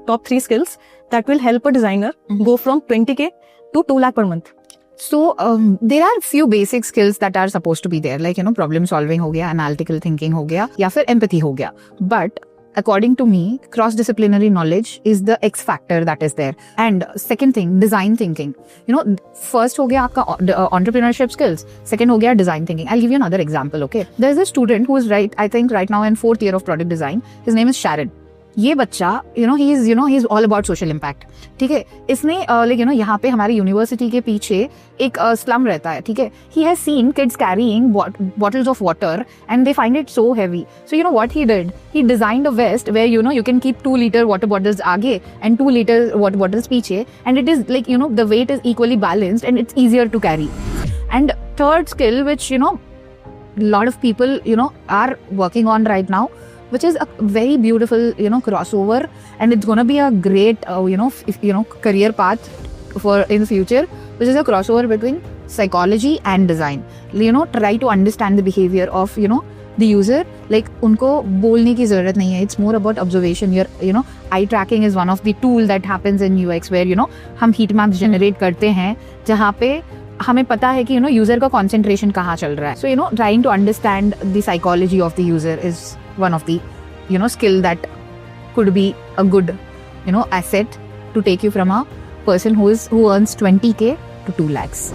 top 3 skills that will help a designer go from 20K to 2 lakh per month. So there are few basic skills that are supposed to be there, like problem solving हो गया, analytical thinking हो गया, या फिर empathy हो गया. But according to me, cross-disciplinary knowledge is the X factor that is there. And second thing, design thinking. First हो गया आपका entrepreneurship skills. Second हो गया design thinking. I'll give you another example, okay? There's a student who is I think right now in 4th year of product design. His name is Sharon. ये बच्चा he is all about social impact. ठीक है, इसने यहाँ पे हमारी university के पीछे एक स्लम रहता है. ठीक है, he has seen kids carrying bottles of water and they find it so heavy. So what he did, he designed a vest where you can keep 2-liter water bottles आगे and 2-liter water bottles पीछे, and it is like the weight is equally balanced and it's easier to carry. And third skill which a lot of people are working on right now, which is a very beautiful crossover, and it's gonna be a great career path for in the future, which is a crossover between psychology and design. Try to understand the behavior of the user. Like उनको बोलने की ज़रूरत नहीं है. It's more about observation. Your eye tracking is one of the tool that happens in UX where हम heat maps generate करते हैं जहाँ पे हमें पता है कि यूजर का concentration कहाँ चल रहा है. So trying to understand the psychology of the user is one of the skill that could be a good asset to take you from a person who earns 20K to 2 lakhs.